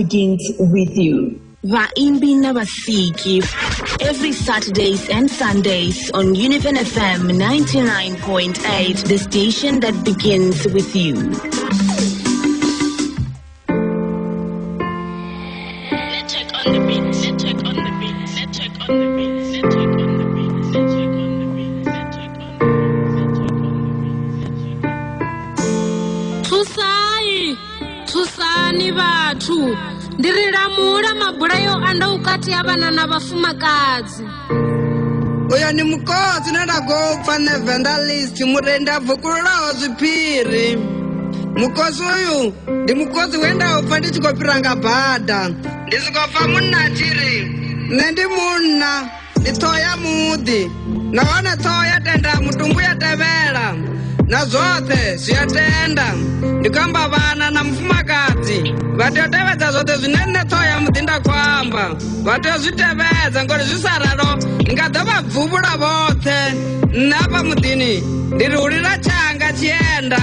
begins with you. Vaimbi Nabasiki, every Saturdays and Sundays on Univen FM 99.8, the station that begins with you. Let's check on the beat, let's check on the beat, let's check on the beat, let's check on the beat, let's check on the beat, let's check on the beat, let's check on the beat. Tusani bathu ndiriramura maburayo anda ukati abana na bafumakadzi. Uyo ni mukozi ndagopfa nevangelist murenda vukululo zviphiri. Mukozi uyu ndi mukozi wenda upfa ndichikopiranga bhadha ndisikopfa munna chiri nendi munna nditoya mudhi naona toya tenda mutumbu yatevera na zothe zviyatenda ndikamba vana na mufumakadzi vatotevedza zothe zvinene toya mudhi ndakwamba vatozvitevedza ngori zvisararo ngadovabvuvula vothe napa mudhini ndiri ulira changa chienda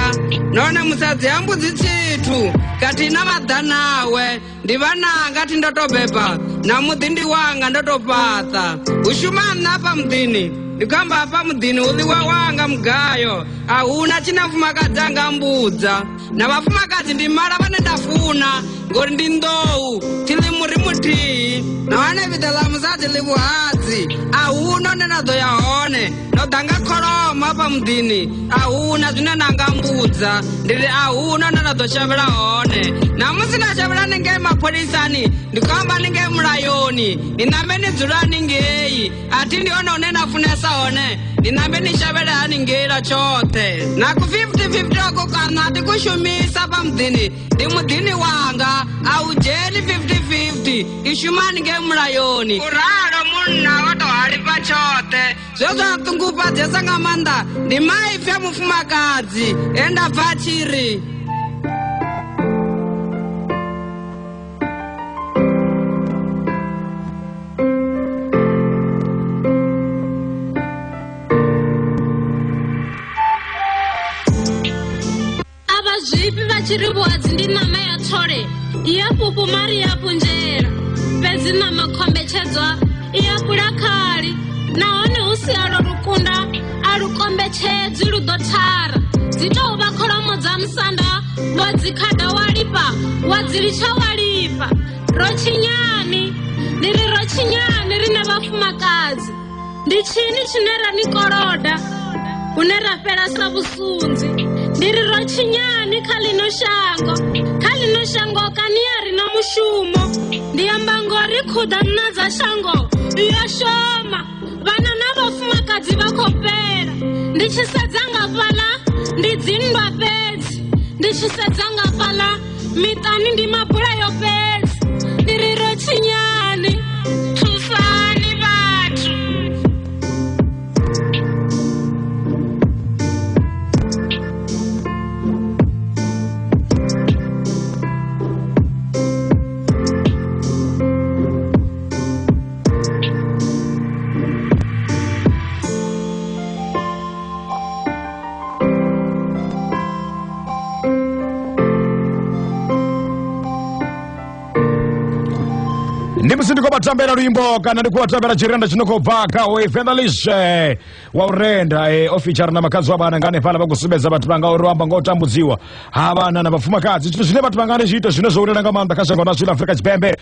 none musadzi yambudzi chitu kati ina madhanawe ndivananga tindotobhebha namudhi ndiwanga ndotopatha ushumani napa mudhini ndikamba apa mudhini uliwe wanga mugayo ahuna china mfumakadzi angambudza na vafumakadzi ndimara vane ndafuna ngori ndi ndou tili muri mutihi na vane vita la musadzi livuhadzi ahuna nenadoya hone nodanga kholoma pa mudhini ahuna zvine ndangambudza ndiri ahuna nenadoshavela hone namusi ndashavela ningei mapholisani ndikamba ningei mulayoni ndinambe nidzula ningei ati ndiona une nafunesa hone ndinambe nishavele haningela chothe naku 50-50 ako kana tikushumisa pa mudhini ndi mudhini wanga aujeli 50-50 ishumani nge mulayoni uralo munna watohali pa chothe zvozvo atungupa dzesanga manda ndi maipfe mufumakadzi enda bva chiri. Zvipi vachiri vuhadzi ndi nama yatore iyapupu mari yapunjera pedzi nama kombechedzwa iyakula kali nahone usiyalo rukunda alukombechedzi ludotara dzitouva kholomo dza musanda wodzikhada walipa wadzilicha walipa rochinyani ndiri rochinyani rine vafumakadzi ndi chini chine ranikoloda une rafela sa vusunzi ndiri rochinyani khalino shango kaniyari na mushumo ndiyamba ngori khuda mnadza shango iyashoma vana na vafumakadzi vakhopera ndichisedzanga pala ndidzindwa pedzi ndichisedzanga pala mitani ndi mabulayo pedzi ndiri rochinyani tusani vathu. Ndimsindiko batambera luimbo kana ndikuwatambera chirenda chinokobva kawe evangelist wa urenda officer na makazi wa bana ngane pala bakusubeza bathu banga urwamba ngotambudziwa abana na bafumakadzi chito chine bathu bangane chito zvinozourera ngamanda kashango na South Africa chipembe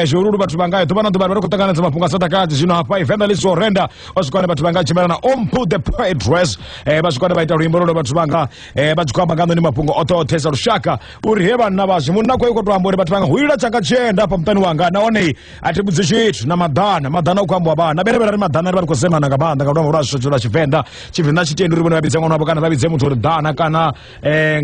zviururu bathu bangayo tobana ndobana kutanganadza mapunga satakadzi zvino hapa evangelist wa urenda osukwana bathu banga chimerana ompu the address basukwana baita luimbo lolo bathu banga bachikwamba ngano ni mapunga ototesa rushaka uri heba na bazimuna kwa yuko twambore bathu banga huira chakachenda pa mtani wanga naone atibudzi chitu na madana ukwambwa bana berebera madana ari kusema na kabanda kadwa murasho chola chivenda chitendo ribona babidza ngona bakana babidze muthu uri dana kana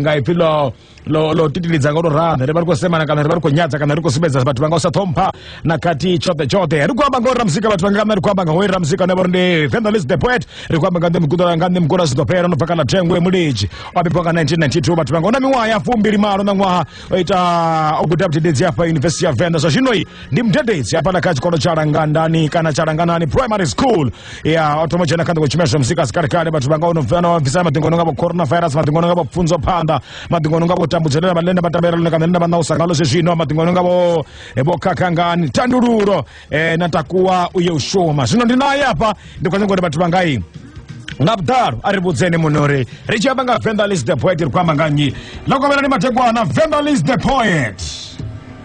ngaipilo lo titilidza ngoro rana ri kusema na kana ri kunyadza kana ri kusibedza bathu banga usathompa nakati chote ri kwamba ngora muzika bathu banga ri kwamba ngawera muzika na borndi evangelist the poet ri kwamba ngande mkudara ngande mkura zitopera no pakana tengwe muliji wabipoka 1992 bathu banga ona miwa ya fumbiri malo na mwa oita okudapti dedzi apa University of Venda so zvinoi ndi mtete Saturdays hapa na kazi kono charangandani kana charanganani primary school ya otomoja na kanda kuchimesha msika sikarikale batubanga ono visa matingono ngabo coronavirus matingono ngabo funzo panda matingono ngabo tambuzelera balenda batambera leka nenda bana usangalo seshino matingono ngabo kakangani tandururo natakuwa uye ushoma zino ndinaye hapa ndikwanza ngode batubanga hii Nabdar aribudzeni munore richabanga Vendalis the poet kwamba nganyi lokomera ni mategwa na Vendalis the poet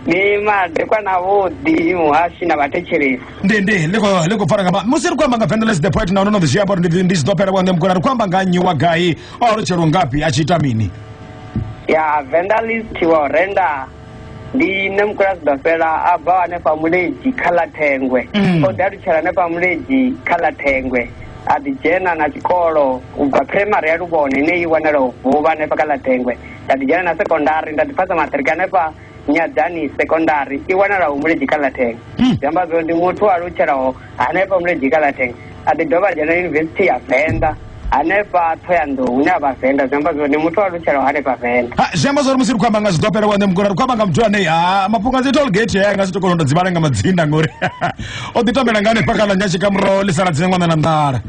ni madekwa na wodi muhashi na batechereza ndende liko faranga ba musiri kwamba nga Vendalis the poet na unono the share about this dopera wande mkona kwamba nganyi wagai orochero ngapi achitamini ya Vendalis tiwa renda ndi nemkura dopera aba ne pamuleji kala tengwe odaru chara ne pamuleji kala tengwe adijena na chikolo ubwa primary ya rubone ne iwanero vuba ne pakala tengwe adijena na secondary ndatipasa matrikane pa nyadani secondary iwanera umuleji kala tengwe jambazo ndi mutu arucheraho anepa umuleji kala tengwe adidoba jana university ya Venda anepa thoyando unyaba Venda jambazo ndi mutu arucheraho anepa Venda jambazo musiri kwamba ngazidopera wande mkona kwamba ngamtua ne mapunga zitol gate ya ngasitokolo ndazibara ngamadzinda ngore oditomera ngane pakala nyashi kamro lisara dzengwana na ndara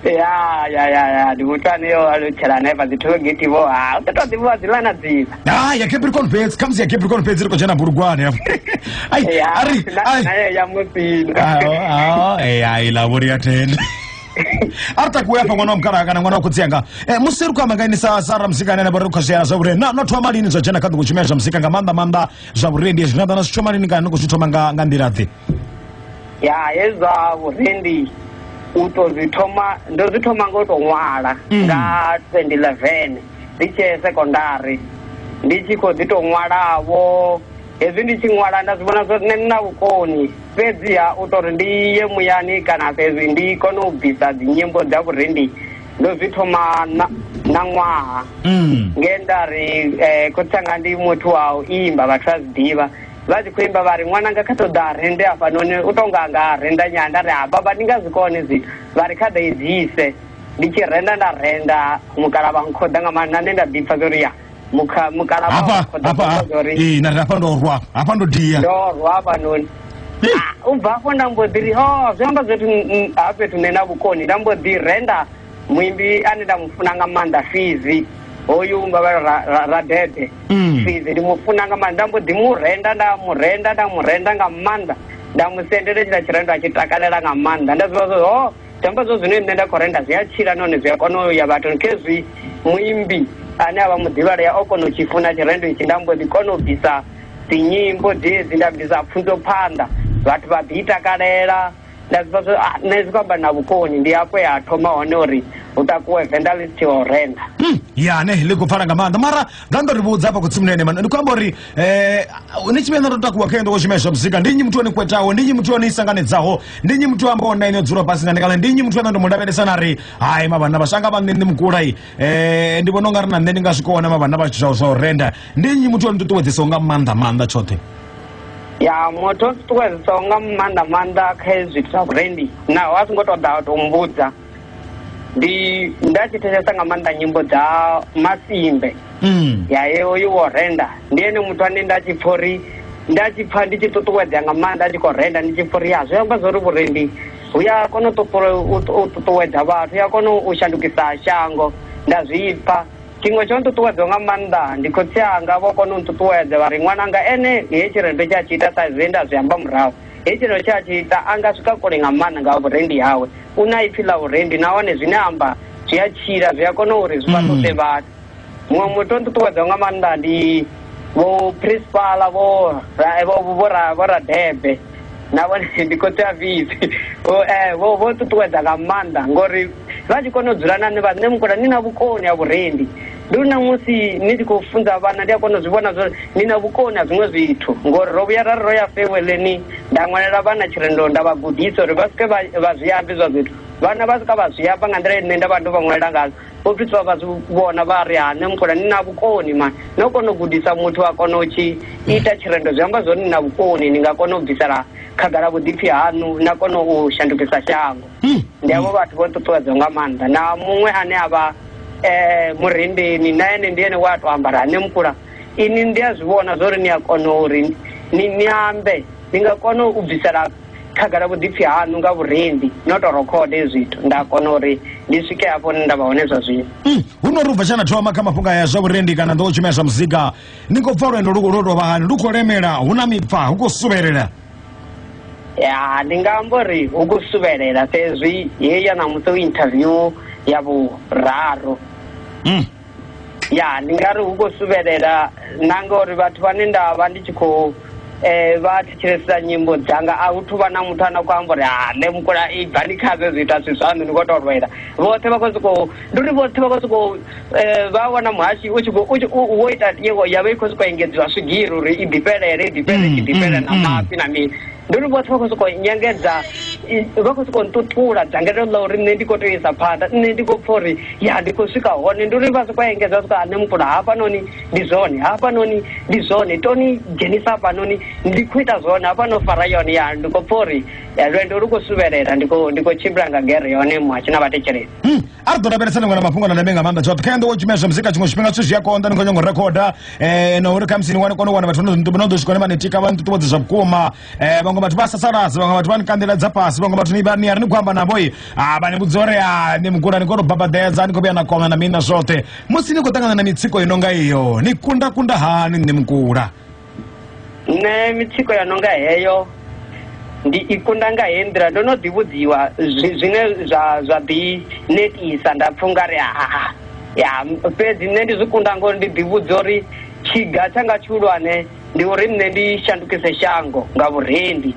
ya dimutane yo aluchera neva zitogeti bo utatoziwa zilana ziva ya Capricorn Pets comes ya Capricorn Pets liko jana burugwane ai ari ya musina ai labori atende arta kuyafa mwana mkara kana mwana kutsenga musiru kwa mangani sara msikana na baruka share zaure na not malini zo jana kandu kuchimesha msikanga manda zaure ndiye zinada na chomani ngana kuchitoma ngandirathi ya eza urendi utozitoma ndozitoma ngoto ngwala nga 2011 ndiche secondary ndichiko zito ngwalawo ezi ndichingwala ndazibona zoti nena ukoni pezi ya utori ndiye muyani kana pezi ndikono ubvisa dzinyimbo dzakurendi ndozitoma na ngwaha ngendari kutanga ndi mutu wawo imba vatrazidiva vazi kuimba vari mwana ngakatoda rende apa none utonga renda nyanda ri baba ndingazikone zi vari kada idzise ndichirenda ndarenda mukarava nkhoda ngamana nenda bifa zoriya mukarava apa narapa ndorwa apa ndodia ndorwa apa none ubva apo ndambodhiri zvamba zoti apetu nena vukoni ndambodhirenda muimbi anenda mufunanga manda fizi oyumba radede fizi ndimufunanga manda ndambodhimurenda ndamurenda ngamanda ndamusenderechera chirendo achitakalera ngamanda ndaziva tambazo zvinoende ndakorenda zviyachira none zviyakonoya vato kezvi muimbi ane ava mudziva ya okono chifuna chirendo ichi ndambodhikonobvisa dzinyimbo dhezi ndabvisa pfunzo panda vatu vabhitakalera ndaziva nezikwamba navukoni ndiapo yatoma honori utakuwe Vendalis orenda ne likufara ngamanda mara ngandoribudza apa kutsimnene man ndikwamba uri nichimena rotakuwa kendo kochimesha msika ndinyi mtu oni kwetawo ndinyi mtu oni isanganidzaho ndinyi mtu ambona ine dzuro pasi ngandikala ndinyi mtu ena ndomudapedesana ri hayi mavana vasanga vanende mukura iyi ndivononga rina nne ndingasvikona mavana vachizvaurenda ndinyi mtu oni tutuwedzesa unga manda chote ya moto tuwedzesa unga manda kaizviti zvakurendi nawo asingotoda tombudza ndachitesesa ngamanda nyimbo dza masimbe yayewo iworenda ndiyene mutu ane ndachipfa ndichitutuwedza ngamanda achikorenda ndichipfuri zviyamba zori vurendi uyakona ututuwedza vathu uyakona ushandukisa shango ndazvipfa chimwe chontutuwedza ngamanda ndikotsianga vokona untutuwedza vari mwananga ene yechirendo chachiita saizenda zviyamba murawo echiro chachiita angasvika kure ngamanda ngavurendi yawe unaipfila urendi naone zvineamba zviyachira zviyakona uri zvivatose vathu mumwe mutontutuwedza ngamanda ndi voprincipala voradhebhe navo ndikotseya vizi votutuwedza ngamanda ngori vachikonodzurana nemukura nina vukoni avurendi nduna musi nichikufunza vana ndiyakonozvivona zvo nina vukoni azvimwe zvithu ngori rovuya rari royafeweleni ndamwanira vana chirendo ndavagudhisa uri vasike vazviyambi zva zvithu vana vasika vazviyamba ngandira inenda vandu vamwanira ngazi vopitswa vazvivona vari nemukura nina vukoni ma nokonogudhisa mutu akona uchiita chirendo zviyamba zvo nina vukoni ndingakona kubvisara khagara vudhipi hanu nakona ushandukisa shango ndiavo vathu votutuwedza ngamanda na mumwe ane ava murendeni naye ndiyene watu ambara nemukura ini ndiyazvivona zori niyakona uri niambe ndi nga kona u bvisela khagala vhuḓipfi hanu nga vhurendi no to rekhode zwithu nda kona uri ndi swike hafho nda vha hone zwa zwino hu no ri ubva tshana thoma kha mafhungo ya zwa vhurendi kana ndo tshumela zwa muzika ni khou pfa lwendo lu tovha hani lu khou lemela hu na mipfa hu khou suvhelela ya ndi nga amba uri hu khou suvhelela fhezwi heya na musi interview ya vhuraru ya ndi nga ri hu khou suvhelela na ngauri vhathu vhane nda vha ndi tshi khou vha thetshelesa nyimbo dzanga a hu thuvha na muthu ane khou amba uri nṋe mukula i bva ndi khaze zwithu a si zwaṋu ndi khou tou lwela vhoṱhe vha khou sokou ndi uri vhoṱhe vha khou sokou vha wana muhashi wo ita ya vha i khou sokou engedziwa swigiri uri i ḓifhelele i ḓifhele na mafhi na mini ndi uri vhoṱhe vha khou sokou nyengedza vha khou sokou nṱuṱula dzangalelo ḽa uri nṋe ndi khou tea u isa phanḓa nṋe ndi khou pfa uri ya ndi khou swika hone ndi uri vha sokou engedza vha sokou nṋe mukula hafhanoni ndi zwone hafhanoni ndi zwone toni dzhenisa hafhanoni ndi khou ita zwone hafha no fara yone ya ndi khou pfa uri lwendo lu khou suvhelela ndi khou tshimbila nga gere yone muhashi na vhathetshelesi a ri ḓo lavhelesa ṅwe na mafhungo na ndeme nga maanḓa tshoṱhe kha ndo wo tshumela zwa muzika tshiṅwe tshifhinga zwithu zwi a konḓa ni khou nyanga u rekhoda na uri khamusi ni kone u wana vhathu no ḓo swika hone vha ni tika vha ni ṱuṱuwedza zwa vhukuma vhaṅwe vhathu vha sasaladza vhaṅwe vhathu vha ni kanḓeledza fhasi vhaṅwe vhathu ni ari ni khou amba navho vha ni vhudza uri ni mukula ni kone u babadedza ni khou vhuya na kona na mini na zwoṱhe musi ni khou ṱangana na mitsiko i no nga iyo ni kunda hani nṋe mukula nṋe mitsiko ya no nga heyo ndi i kunda nga heyi nḓila ndo no ḓivhudziwa zwine zwa ḓi netisa nda pfa ungari ya fhedzi nṋe ndi zwi kunda ngori ndi ḓivhudza uri tshiga tshanga tshihulwane ndi uri nṋe ndi shandukise shango nga vhurendi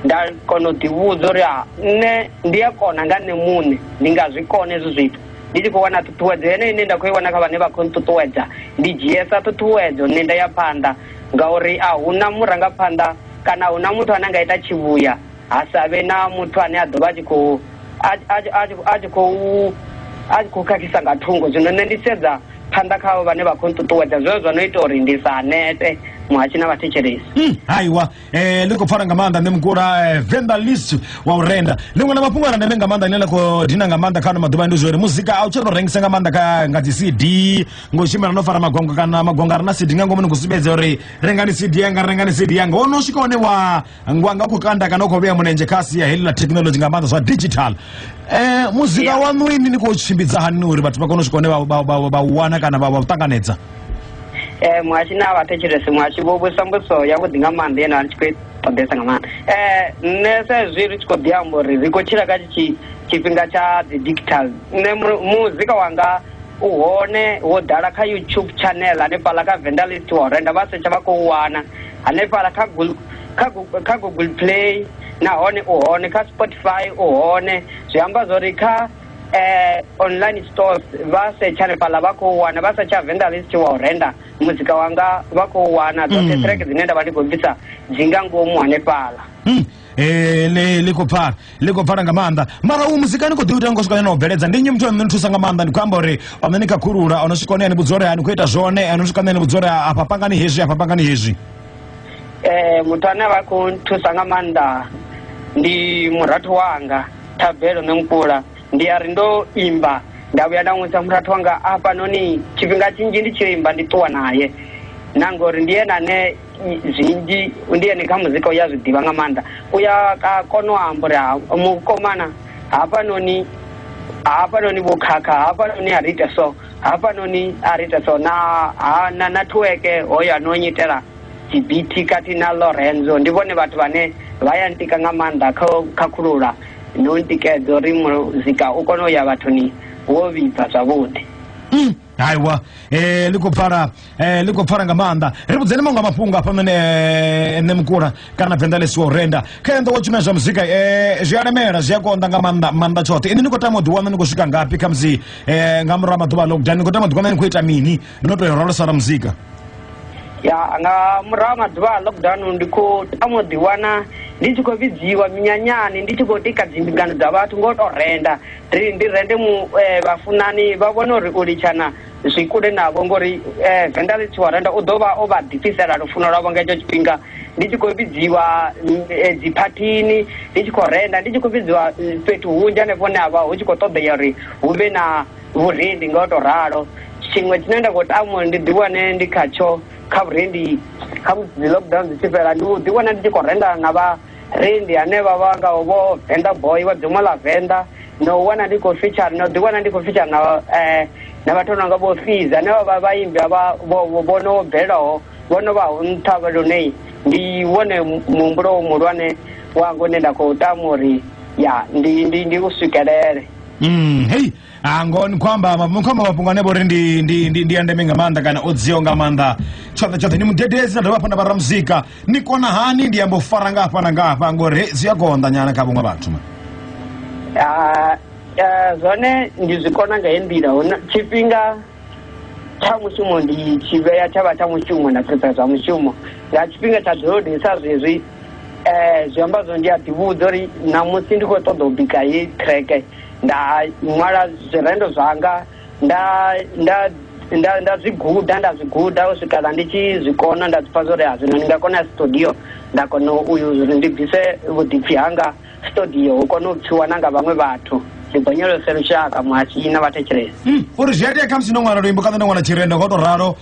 nda kona u ḓivhudza uri nṋe ndi a kona nga nṋe muṋe ndi nga zwi kona hezwi zwithu ndi tshi khou wana ṱhuṱhuwedzo yeneyo ine nda khou i wana kha vhane vha khou nṱuṱuwedza ndi dzhiesa ṱhuṱhuwedzo nṋe nda ya phanḓa ngauri a hu na murangaphanḓa kana hu na muthu ane a nga ita tshivhuya ha sa vhe na muthu ane a ḓo vha a tshi khou khakhisa nga thungo zwino nṋe ndi sedza phanḓa khavho vhane vha khou nṱuṱuwedza zwezwo zwo no ita uri ndi sa nete muhashi na vhathetshelesi haiwa ḽi khou pfara nga maanḓa nṋe mukula Venda List wa u renda ḽiṅwe na mafhungo a ndeme nga maanḓa ine ḽa khou dina nga maanḓa kha ano maḓuvha ndi zwori muzika a u tsha tou rengisa nga maanḓa nga dzi CD ngo tshimbila no fara magongo kana magongo a re na CD nga ngomu ni khou sumbedza uri rengani CD yanga wo no swika hone wa nga khou kanda kana u khou vhea mulenzhe kha sia heḽi ḽa thekinoḽodzhi nga maanḓa zwa digital muzika waṋu ini ni khou tshimbidza hani uri vhathu vha kone u swika hone vha u wana kana vha u ṱanganedza muhashi na vhathetshelesi muhashi vho vhusa mbudziso yavhuḓi nga maanḓa yena a tshi khou ṱoḓesa nga maanḓa nṋe saizwi ri tshi khou ḓi amba uri ri khou tshila kha tshifhinga tsha dzi digital nṋe muzika wanga u hone wo ḓala kha YouTube channel hanefhaḽa kha Venda List wa u renda vha setsha vha khou wana hanefhaḽa kha Google Play nahone u hone kha Spotify u hone zwi amba zwori kha online stores vha setsha hanefhaḽa vha khou wana vha setsha Venda List wa u renda muzika wanga vha khou wana dzoṱhe track dzine nda vha ndi khou bvisa dzi nga ngomu hanefhaḽa ḽi khou pfala nga maanḓa mara u muzika ni khou ḓi uita ngo swika na u bveledza ndi nnyi muthu ane ni thusa nga maanḓa ndi khou amba uri ane ni khakhulula ono swika hone ani vhudza uri ani khou ita zwone ano swika hone ani vhudza uri afha pangani hezwi muthu ane vha khou thusa nga maanḓa ndi murathu wanga Thabelo Nomkula ndi ari ndo imba nda vhuya nda ṅwisa murathu wanga afhanoni tshifhinga tshinzhi ndi tshi imba ndi ṱuwa naye na ngori ndi yena ane zwinzhi ndi yene kha muzika uya zwiḓivha nga maanḓa uya kona u amba uri mukomana hafhanoni vho khakha hafhanoni a ri ite so hafhanoni a ri ite so na network hoyo ano nyitela GBT kati na Lorenzo ndi vhone vhathu vhane vha ya ntika nga maanḓa kha khakhulula no ntikedzo uri muzika u kone u ya vhathuni wo vhibva zwavhuḓi haiwa ḽi khou pfara nga maanḓa ri vhudzeni maṅwe mafhungo afha nṋe mukula kana Venda List wa u renda kha ndo wo tshumela zwa muzika zwi a lemela zwi a konḓa nga maanḓa tshoṱhe ini ni khou tama u ḓiwana ni khou swika ngafhi kha musi nga murahu ha maḓuvha a lockdown ni khou tama u ḓiwana ni khou ita mini no tou rwalesana muzika ya nga murahu ha maḓuvha a lockdown ndi khou tama u ḓiwana ndi tshi khou vhidziwa minyanyani ndi tshi khou tika dzimbingano dza vhathu ngo tou renda ndi rende vhafunani vha vhone uri u litshana zwi kule navho ngori Venda List wa renda u ḓo vha o vha ḓifhisela lufuno lwavho nga hetsho tshifhinga ndi tshi khou vhidziwa dziphathini ndi tshi khou renda ndi tshi khou vhidziwa fhethu hunzhi hanefho hune ha vha hu tshi khou ṱoḓea uri hu vhe na vhurendi nga u tou ralo tshiṅwe tshine nda khou tama uri ndi ḓiwane ndi khatsho kha vhurendi khamu dzi lockdown dzi tshifhela ndi ḓi wana ndi tshi khou renda na vharendi hanevha vha ngaho vho Venda Boy wa Dzumo ḽa Venḓa no wana ndi khou feature no ḓi wana ndi khou feature na vhathu no nga vho Fiza hanevha vha vhaimbi vho no bvelaho vhono vha nṱha vhalone ndi wone muhumbulo muhulwane wangu une nda khou tama uri ya ndi u swikelele. Hey, ngoni kwamba mafhungo ane vhori ndi ya ndeme nga maanḓa kana o dziaho nga maanḓa tshoṱhe ni mudededzi na dovha hafhu na vha muzika ni kona hani ndi ambo fara ngafha na ngafha ngori zwi a konḓa nyana kha vhuṅwe vhathu zwone ndi zwi kona nga heyi nḓila tshifhinga tsha mushumo ndi tshi vhea tsha vha tsha mushumo na fhedza zwa mushumo nga tshifhinga tsha ḓoroboni sa zwezwi zwi amba zwo ndi a ḓivhudza uri namusi ndi khou ṱoḓa u bika heyi treke nda ṅwala zwirendo zwanga nda zwi guda u swikela ndi tshi zwi kona nda zwipfa zwo uri zwino ndi nga kona studio nda kona uyu uri ndi bvise vhuḓipfi hanga studio u kona u pfiwa na nga vhaṅwe vhathu ndi bonyelose lushaka mwashi na vhathetshelesi uri zwi a tea khamusi no ṅwala luimbo kana no ṅwala tshirendo nga u to ralo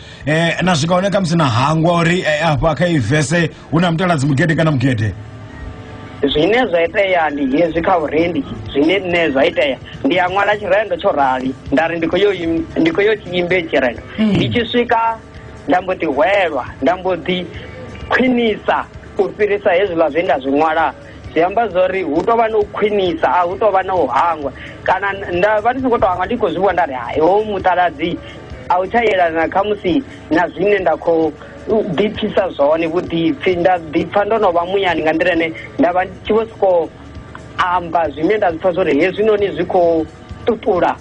na swika hone khamusi na hangwa uri afha kha ivese hu na mutaladzi mugede kana mugede zwine zwa itea ndi hezwi kha urendi zwine nne zwa itea ndi a ṅwala tshirendo tsho rali nda ri ndi khou yo tshiimbe tshirendo ndi tshi swika nda mbo ḓi hwelwa nda mbo ḓi khwinisa u fhirisa hezwiḽa zwe nda zwi ṅwala zwi amba zwori hu tou vha na u khwinisa a hu tou vha na u hangwa kana nda vha ndi songo tou hangwa ndi khou zwi vhona nda ri hayi hoyu mutaladzi a u tsha yelana khamusi na zwine nda khou ḓipfhisa zwone vhuḓipfi nda ḓipfa ndo no vha muyani nga nḓila ine nda vha tshi vho sokou amba zwine nda zwipfa zwo ri hezwinoni zwi khou ṱuṱula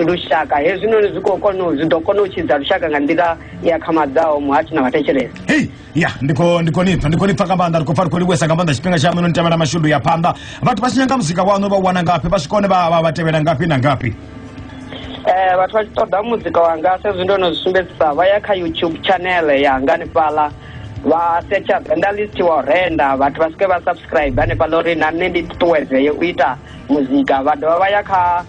lushaka hezwinoni zwi ḓo kona u tshidza lushaka nga nḓila ya khamadzaho muhathi na vhathetshelesi. Hey, ya ndiko nipfa nga maanḓa rikho pfa rikho livhuwesa nga maanḓa tshifhinga tsha muno ni tevhela mashudu ya phanḓa vhathu vha tshi nyanga muzika wanu vha wana ngafhi vha swika hone vha tevhela ngafhi na ngafhi? Vhathu vha tshi ṱoḓa muzika wanga sezwi ndo no zwi sumbedzisa vha ya kha YouTube channel yanga hanefhaḽa vha setsha Venda List wa Renda vhathu vha swike vha subscribe hanefhaḽa uri na nṋe ndi ṱuṱuwedzee u ita muzika vha dovha vha ya kha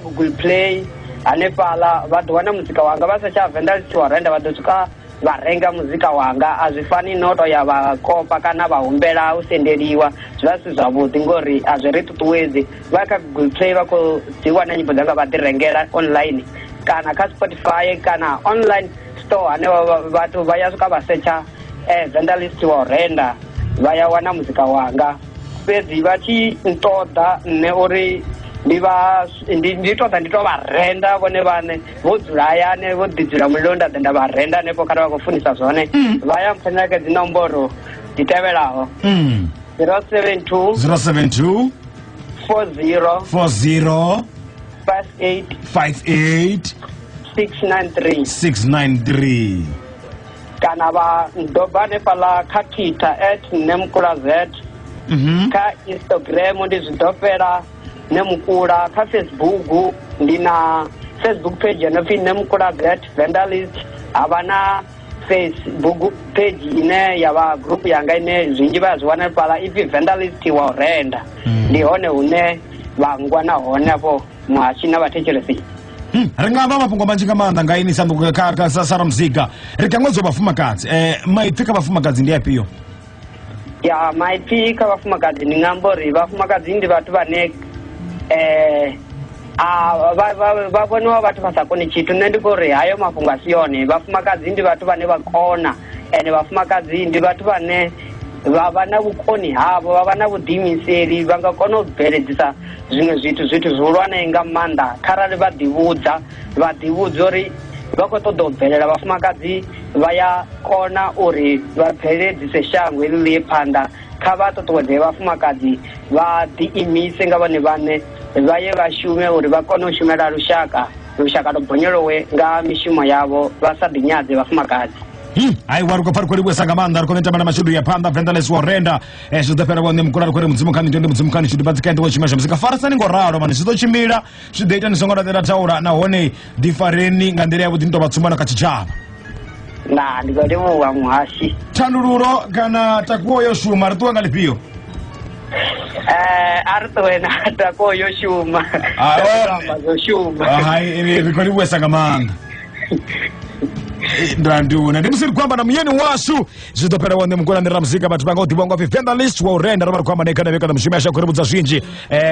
Google Play hanefhaḽa vha ḓo wana muzika wanga vha setsha Venda List wa Renda vha ḓo swika vha renga muzika wanga a zwi fani no to ya vha kopa kana vha humbela u sendeliwa zwi vha si zwavhuḓi ngori a zwi ri ṱuṱuwedzi vha kha Google Play vha khou dzi wana nyimbo dzanga vha ḓi rengela online kana kha Spotify kana online store hanevha vhathu vha ya swika vha setsha Venda List wa Renda vha ya wana muzika wanga fhedzi vha tshi nṱoḓa nne uri ndi to vha renda vhone vhaṋe vho dzula hayani vho ḓi dzula mulilo nda ḓe nda vha renda hanefho kana vha khou funisa zwone vha ya mpfanyela kha dzi nomboro dzi tevhelaho 072 40 58 693 kana vha doba hanefhaḽa kha Twitter @nemkuraz kha Instagram ndi zwi ḓo fhela Nemukula kha Facebook ndi na Facebook page no pfi Nemukula Venda List havha na Facebook page ine ya vha group yanga ine zwinzhi vha zwi wana fhala ipfi Venda List wa Renda ndi hone hune vha ngwana hone afho mwashi na vhathetshelesi. Ri nga amba mafhungo manzhi nga maanḓa nga ini sanduku kha sara muzika ri ka ṅwedzi wa vhafumakadzi maipfi kha vhafumakadzi ndi afhio? Ya maipfi kha vhafumakadzi ndi nga amba uri vhafumakadzi ndi vhathu vhane vha vhoniwa vhathu vha sa koni tshithu nṋe ndi khou ri hayo mafhungo a si yone vhafumakadzi ndi vhathu vhane vha kona ende vhafumakadzi ndi vhathu vhane vha vha na vhukoni havho vha vha na vhuḓiimiseli vha nga kona u bveledzisa zwiṅwe zwithu zwihulwane nga maanḓa kharali vha ḓivhudza uri vha khou ṱoḓa u bvelela vhafumakadzi vha ya kona uri vha bveledzise shango heḽi ḽiye phanḓa kha vha ṱuṱuwedze vhafumakadzi vha ḓiimise nga vhone vhaṋe vha ye vha shume uri vha kone u shumela lushaka ḽo bonyelowe nga mishumo yavho vha sa ḓinyadze vhafumakadzi. Hai wari khou pfa rikho livhuwesa nga maanḓa rikho neta mana mashudu ya phanḓa Venda List wa Renda zwi ḓo fhela vhone mukula rikho ri mudzimu khani ndi mudzimu khani tshithu badzikende wo tshimasha muzika farasani ngo ralo mani zwi ḓo tshimbila zwi ḓo ita ni songo laṱela thaula nahone ḓifareni nga nḓila yavhuḓi ni tou vha tsumbana kha tshitshavha. Ndi khou livhuwa muhashi. Thandululo kana takuwo yo shuma ri ṱuwa nga ḽifhio? A ri ṱuwe na takuwo yo shuma amba zwo shuma. Hai ri khou livhuwesa nga maanḓa. Ndanduna ndimusiri kwamba na muyeni wasu zitopera wande mukula ndira muzika batibanga utibongo vivenda list wa urenda ramari kwamba nekana veka na mshimesha kuribudza zvinji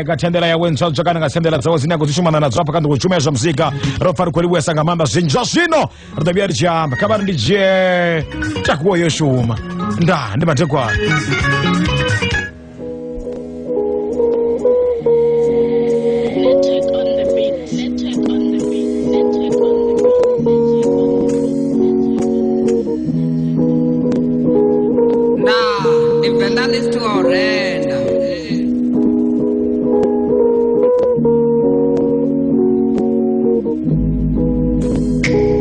gatendera ya wenza chakana ngasendera dzawo zinako zishumana na dzapa kandi kuchumesha muzika rofari kweliwe sanga manda zvinja zvino rudabia richamba kabari ndije takuwo yoshuma ndimatekwa Vandalist to Orenda.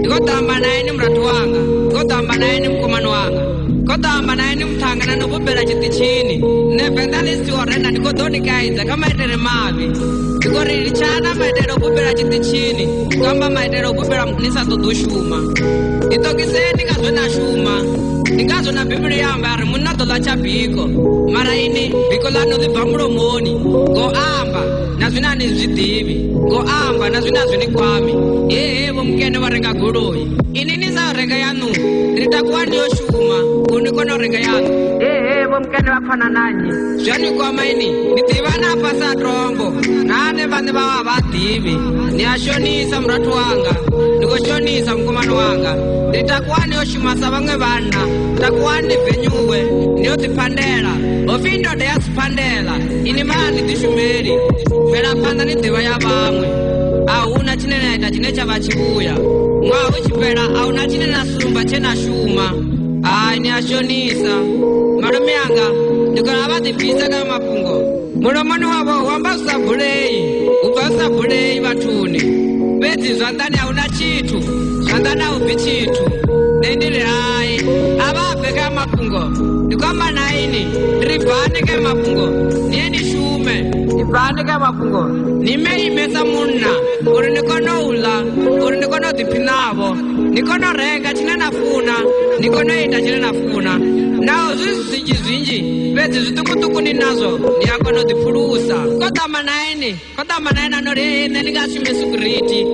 Gotamba naini mratu wanga, gotamba naini mkumano wanga, gotamba naini mtangana nububera chiti chini. Ne vandalist to Orenda niko doni kaiza kama itere mavi. Niko rilichana maitero bubera chiti chini, kamba maitero bubera mkunisa todushuma. Itokiseni kazwena shuma. Ningazo na Biblia yamba ari munato la chapiko mara ini biko lano di bamromoni go amba na zwinani zvidivi go amba na zwinazwi ni kwami vo mukene varenga goloi ini niza renga yanu ritakuwa ndiyo shuma kunikono renga yanu vo mukene vapfana nanyi zvani kwama ini nitivana pasa trombo nane vane vava vadivi niashonisa muratu wanga nikoshonisa mukomano wanga ritakuwa ndiyo shuma sa vamwe vana takuwani venyuwe ndiyo tipandela ofindo de yasipandela inimani tishumeri vela panda ni diva ya vamwe auna chinena chine chava chibuya mwawe chipela auna chinena sumba chena shuma ni ashonisa malume yanga ndikola vatipisa kama mapungo mulomoni wavo wamba usabulei ubva usabulei vatuni bedzi zvandani auna chitu zvandani aupi chitu nendiri hai avabveka mapungo ndikwamba naini ndribvanike mapungo nieni shume ndibvanike mapungo nimeimesa munna uri ndikonoula uri ndikonodhipinavo ndikonorenga chine nafuna ndikonoita chine nafuna nawo zvizinji zvinji pedzi zvitukutuku ninazvo ndiyakonodhipfulusa kodama naini anori nendingashime security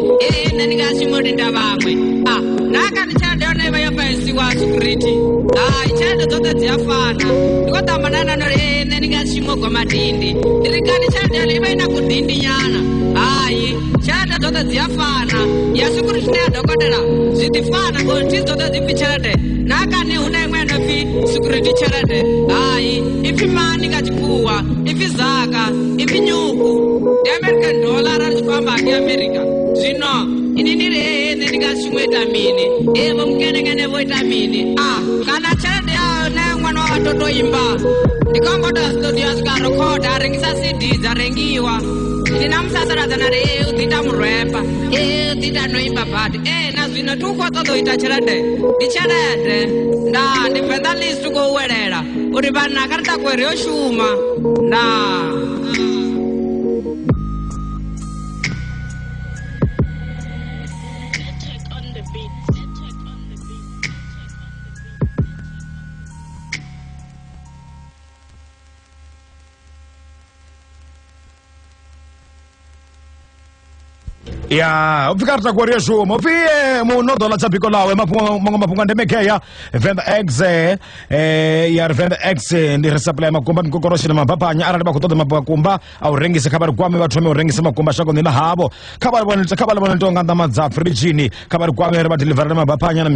nendingashimorinda vamwe nakandichadeoneva yofaisiwa security ichende dzote dziyafana ndikodama naini anori nendingashimogwa madhindi ndirikani chadeole ivaina kudhindi nyana chende dzote dziyafana yasecurity neyadhokodera zvitifana koti dzote dzipi chete nakani una imwenopi security cherete ipi mani kachikuwa ipi zaka ipi nyuku american dollar arichikwamba akiamerica zvino inindiri nendingashimweta mini vo mukenekene voita mini kana cherete yayo nemwana wavatotoimba ndikangoda studio asikarokoda arengisa cd dzarengiwa ndina musasaradzana udzita murwepa udzita noimba bhati nazvino tukotsozoita cherete ndicherete ndibvenda list kouwelela kuti vanhu akarita kweryoshuma ya ufikata kwa reshumo pie munodo la chapiko lawe mapunga ndemekeya venda exe ya venda exe ndi resupply makumba nkokoroshi na mapapanya arali bakutoda mapakumba au rengise kabari kwame batome urengise makumba shako ndina habo kabari bonita tonga ndama za fridge ni kabari kwame re ba deliver na mapapanya na